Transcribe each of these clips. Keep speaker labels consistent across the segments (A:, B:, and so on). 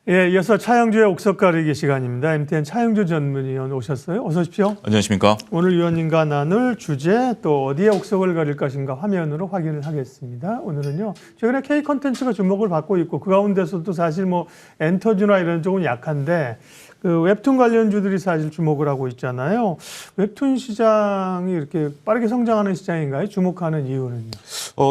A: 예, 이어서 차영주의 옥석 가리기 시간입니다. MTN 차영주 전문위원 오셨어요. 어서 오십시오.
B: 안녕하십니까.
A: 오늘 위원님과 나눌 주제 또 어디에 옥석을 가릴 것인가 화면으로 확인을 하겠습니다. 오늘은요. 최근에 K 콘텐츠가 주목을 받고 있고 그 가운데서도 사실 뭐 엔터주나 이런 쪽은 약한데 그 웹툰 관련주들이 사실 주목을 하고 있잖아요. 웹툰 시장이 이렇게 빠르게 성장하는 시장인가요? 주목하는 이유는요?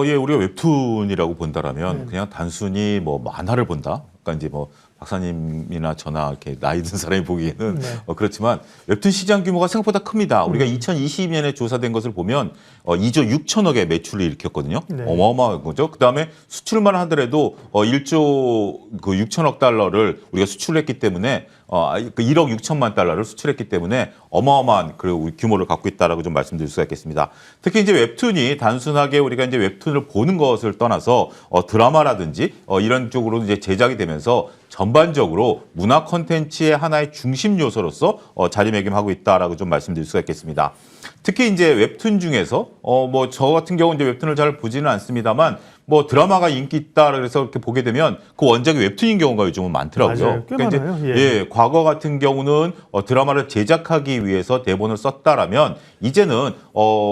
B: 예, 우리가 웹툰이라고 본다라면 그냥 단순히 뭐 만화를 본다. 그러니까 이제 뭐 박사님이나 저나 이렇게 나이 든 사람이 보기에는 그렇지만 웹툰 시장 규모가 생각보다 큽니다. 우리가 2020년에 조사된 것을 보면 2조 6천억의 매출을 일으켰거든요.
A: 네.
B: 어마어마한 거죠. 그다음에 수출만 하더라도 1조 6천억 달러를 우리가 수출했기 때문에 1억 6천만 달러를 수출했기 때문에 어마어마한 그 규모를 갖고 있다라고 좀 말씀드릴 수가 있겠습니다. 특히 이제 웹툰이 단순하게 우리가 이제 웹툰을 보는 것을 떠나서 드라마라든지 이런 쪽으로 이제 제작이 되면서 전반적으로 문화 콘텐츠의 하나의 중심 요소로서 자리매김하고 있다라고 좀 말씀드릴 수가 있겠습니다. 특히 이제 웹툰 중에서 뭐 저 같은 경우 이제 웹툰을 잘 보지는 않습니다만 뭐 드라마가 인기 있다 그래서 이렇게 보게 되면 그 원작이 웹툰인 경우가 요즘은 많더라고요.
A: 맞아요. 꽤
B: 그러니까
A: 많아요.
B: 이제 과거 같은 경우는 드라마를 제작하기 위해서 대본을 썼다라면 이제는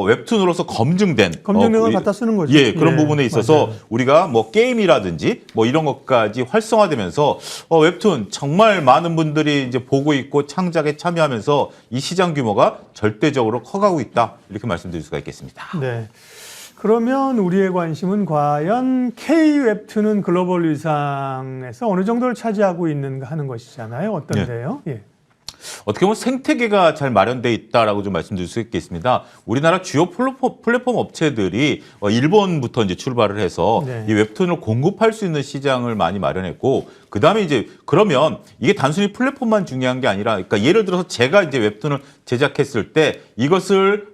B: 웹툰으로서 검증된
A: 검증력을 갖다 쓰는 거죠.
B: 예, 그런 부분에 있어서
A: 맞아요.
B: 우리가 뭐 게임이라든지 뭐 이런 것까지 활성화되면서 웹툰 정말 많은 분들이 이제 보고 있고 창작에 참여하면서 이 시장 규모가 절대적으로 커가고 있다 이렇게 말씀드릴 수가 있겠습니다.
A: 네. 그러면 우리의 관심은 과연 K 웹툰은 글로벌 위상에서 어느 정도를 차지하고 있는가 하는 것이잖아요. 어떤데요? 예.
B: 어떻게 보면 생태계가 잘 마련돼 있다라고 좀 말씀드릴 수 있겠습니다. 우리나라 주요 플랫폼 업체들이 일본부터 이제 출발을 해서
A: 네.
B: 이 웹툰을 공급할 수 있는 시장을 많이 마련했고, 그 다음에 이제 그러면 이게 단순히 플랫폼만 중요한 게 아니라, 그러니까 예를 들어서 제가 이제 웹툰을 제작했을 때 이것을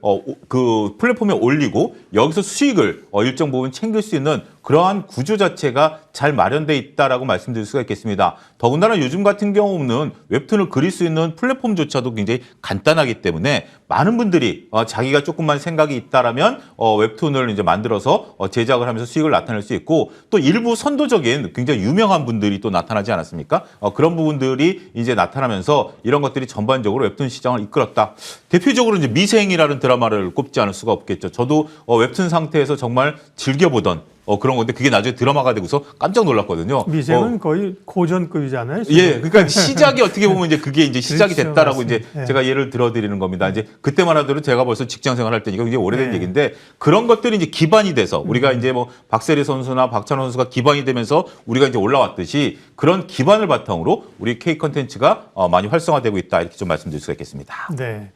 B: 그 플랫폼에 올리고 여기서 수익을 일정 부분 챙길 수 있는 그러한 구조 자체가 잘 마련돼 있다라고 말씀드릴 수가 있겠습니다. 더군다나 요즘 같은 경우는 웹툰을 그릴 수 있는 플랫폼조차도 굉장히 간단하기 때문에 많은 분들이 자기가 조금만 생각이 있다라면 웹툰을 이제 만들어서 제작을 하면서 수익을 나타낼 수 있고, 또 일부 선도적인 굉장히 유명한 분들이 또 나타나지 않았습니까? 그런 부분들이 이제 나타나면서 이런 것들이 전반적으로 웹툰 시장을 이끌었다. 대표적으로 이제 미생이라는 드라마를 꼽지 않을 수가 없겠죠. 저도 웹툰 상태에서 정말 즐겨보던 그런 건데 그게 나중에 드라마가 되고서 깜짝 놀랐거든요.
A: 미생은 거의 고전급이잖아요. 지금.
B: 예, 그러니까 시작이 어떻게 보면 이제 그게 이제 시작이
A: 그렇죠,
B: 됐다라고
A: 맞습니다.
B: 이제
A: 예.
B: 제가 예를 들어드리는 겁니다. 이제 그때만 하더라도 제가 벌써 직장 생활할 때니까 굉장히 오래된
A: 예.
B: 얘기인데, 그런 것들이 이제 기반이 돼서 우리가 이제 뭐 박세리 선수나 박찬호 선수가 기반이 되면서 우리가 이제 올라왔듯이 그런 기반을 바탕으로 우리 K 콘텐츠가 많이 활성화되고 있다 이렇게 좀 말씀드릴 수가 있겠습니다.
A: 네.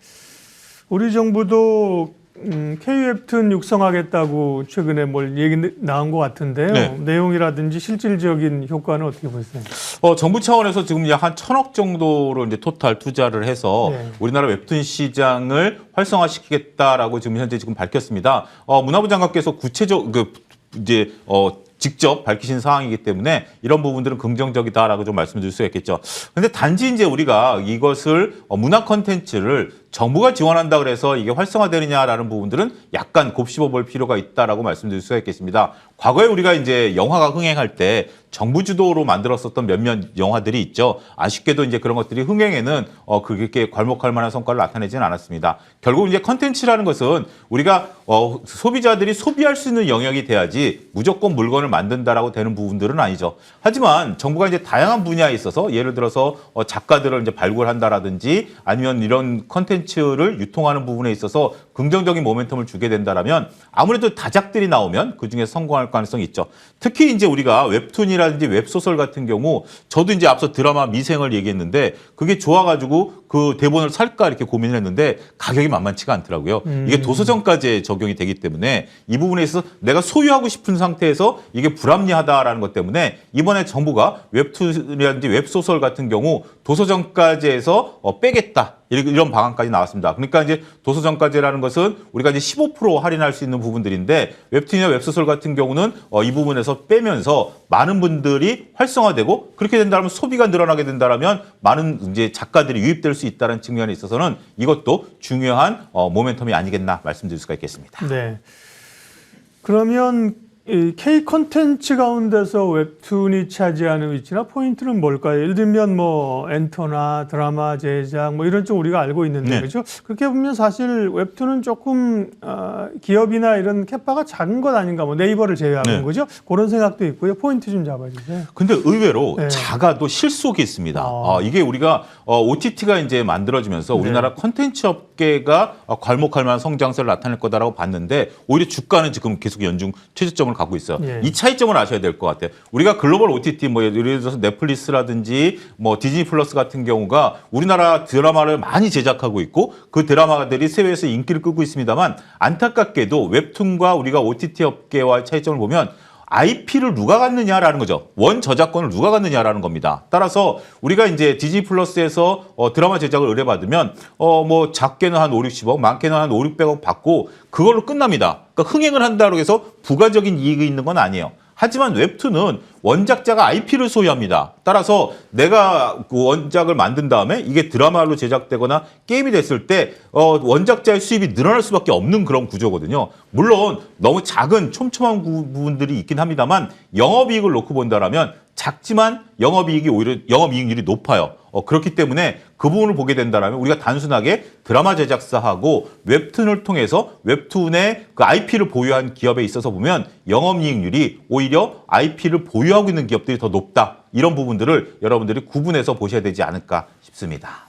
A: 우리 정부도 K-웹툰 육성하겠다고 최근에 뭘 얘기 나온 것 같은데요.
B: 네.
A: 내용이라든지 실질적인 효과는 어떻게 보세요?
B: 정부 차원에서 지금 약 한 1,000억 정도로 이제 토탈 투자를 해서
A: 네.
B: 우리나라 웹툰 시장을 활성화시키겠다라고 지금 현재 밝혔습니다. 문화부 장관께서 직접 밝히신 사항이기 때문에 이런 부분들은 긍정적이다라고 좀 말씀드릴 수 있겠죠. 근데 단지 이제 우리가 이것을 문화 콘텐츠를 정부가 지원한다 그래서 이게 활성화되느냐라는 부분들은 약간 곱씹어 볼 필요가 있다라고 말씀드릴 수가 있겠습니다. 과거에 우리가 이제 영화가 흥행할 때 정부 주도로 만들었었던 몇몇 영화들이 있죠. 아쉽게도 이제 그런 것들이 흥행에는 그렇게 괄목할 만한 성과를 나타내지는 않았습니다. 결국 이제 컨텐츠라는 것은 우리가 소비자들이 소비할 수 있는 영역이 돼야지 무조건 물건을 만든다라고 되는 부분들은 아니죠. 하지만 정부가 이제 다양한 분야에 있어서 예를 들어서 작가들을 이제 발굴한다라든지 아니면 이런 컨텐츠를 유통하는 부분에 있어서 긍정적인 모멘텀을 주게 된다라면 아무래도 다작들이 나오면 그중에 성공할 가능성이 있죠. 특히 이제 우리가 웹툰이라든지 웹소설 같은 경우, 저도 이제 앞서 드라마 미생을 얘기했는데 그게 좋아가지고 그 대본을 살까 이렇게 고민을 했는데 가격이 만만치가 않더라고요. 이게 도서정가제에 적용이 되기 때문에 이 부분에 있어서 내가 소유하고 싶은 상태에서 이게 불합리하다라는 것 때문에 이번에 정부가 웹툰이라든지 웹소설 같은 경우 도서정가제에서 빼겠다. 이런 방안까지 나왔습니다. 그러니까 이제 도서정가제라는 것은 우리가 이제 15% 할인할 수 있는 부분들인데 웹툰이나 웹소설 같은 경우는 이 부분에서 빼면서 많은 분들이 활성화되고, 그렇게 된다면 소비가 늘어나게 된다면 많은 이제 작가들이 유입될 수 있다는 측면에 있어서는 이것도 중요한 모멘텀이 아니겠나 말씀드릴 수가 있겠습니다.
A: 네. 그러면 이 K 콘텐츠 가운데서 웹툰이 차지하는 위치나 포인트는 뭘까요? 예를 들면 뭐 엔터나 드라마 제작 뭐 이런 쪽 우리가 알고 있는데
B: 네.
A: 그렇죠? 그렇게 보면 사실 웹툰은 조금 기업이나 이런 캐파가 작은 것 아닌가 뭐 네이버를 제외하는
B: 네.
A: 거죠? 그런 생각도 있고요. 포인트 좀 잡아주세요.
B: 근데 의외로
A: 네.
B: 작아도 실속이 있습니다. 이게 우리가 OTT가 이제 만들어지면서 우리나라 콘텐츠 업계가 괄목할 만한 성장세를 나타낼 거다라고 봤는데 오히려 주가는 지금 계속 연중 최저점을 갖고 있어요.
A: 예.
B: 이 차이점을 아셔야 될 것 같아요. 우리가 글로벌 OTT 뭐 예를 들어서 넷플릭스라든지 뭐 디즈니 플러스 같은 경우가 우리나라 드라마를 많이 제작하고 있고 그 드라마들이 해외에서 인기를 끌고 있습니다만 안타깝게도 웹툰과 우리가 OTT 업계와의 차이점을 보면 IP를 누가 갖느냐라는 거죠. 원 저작권을 누가 갖느냐라는 겁니다. 따라서 우리가 이제 디즈니 플러스에서 드라마 제작을 의뢰받으면 뭐 작게는 한 5, 60억, 많게는 한 5, 600억 받고 그걸로 끝납니다. 그러니까 흥행을 한다고 해서 부가적인 이익이 있는 건 아니에요. 하지만 웹툰은 원작자가 IP를 소유합니다. 따라서 내가 그 원작을 만든 다음에 이게 드라마로 제작되거나 게임이 됐을 때 원작자의 수입이 늘어날 수밖에 없는 그런 구조거든요. 물론 너무 작은 촘촘한 부분들이 있긴 합니다만 영업이익을 놓고 본다라면 작지만 영업이익이 오히려 영업이익률이 높아요. 그렇기 때문에 그 부분을 보게 된다면 우리가 단순하게 드라마 제작사하고 웹툰을 통해서 웹툰의 그 IP를 보유한 기업에 있어서 보면 영업이익률이 오히려 IP를 보유하고 있는 기업들이 더 높다. 이런 부분들을 여러분들이 구분해서 보셔야 되지 않을까 싶습니다.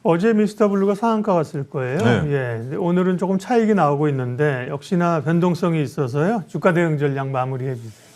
A: 어제 미스터 블루가 상한가 갔을 거예요.
B: 네.
A: 예, 오늘은 조금 차익이 나오고 있는데 역시나 변동성이 있어서요. 주가 대응 전략 마무리해 주세요.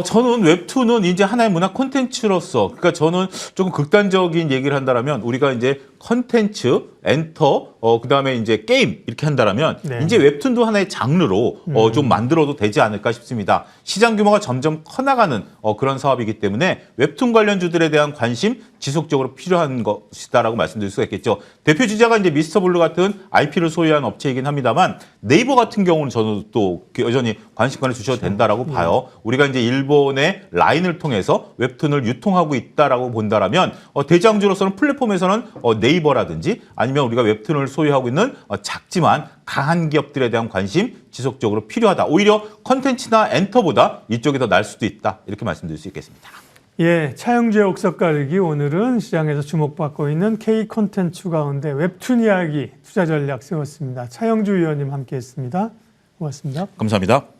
B: 저는 웹툰은 이제 하나의 문화 콘텐츠로서, 그러니까 저는 조금 극단적인 얘기를 한다라면 우리가 이제 콘텐츠, 엔터, 그다음에 이제 게임 이렇게 한다라면
A: 네.
B: 이제 웹툰도 하나의 장르로 좀 만들어도 되지 않을까 싶습니다. 시장 규모가 점점 커나가는 그런 사업이기 때문에 웹툰 관련주들에 대한 관심 지속적으로 필요한 것이다라고 말씀드릴 수가 있겠죠. 대표 주자가 이제 미스터 블루 같은 IP를 소유한 업체이긴 합니다만 네이버 같은 경우는 저는 또 여전히 관심권을 주셔도 된다라고 봐요. 우리가 이제 일본의 라인을 통해서 웹툰을 유통하고 있다라고 본다라면 대장주로서는 플랫폼에서는 네이버라든지 아니면 우리가 웹툰을 소유하고 있는 작지만 강한 기업들에 대한 관심 지속적으로 필요하다. 오히려 컨텐츠나 엔터보다 이쪽이 더 날 수도 있다. 이렇게 말씀드릴 수 있겠습니다.
A: 예, 차영주의 옥석 가르기 오늘은 시장에서 주목받고 있는 K 콘텐츠 가운데 웹툰 이야기 투자 전략 세웠습니다. 차영주 위원님 함께했습니다. 고맙습니다.
B: 감사합니다.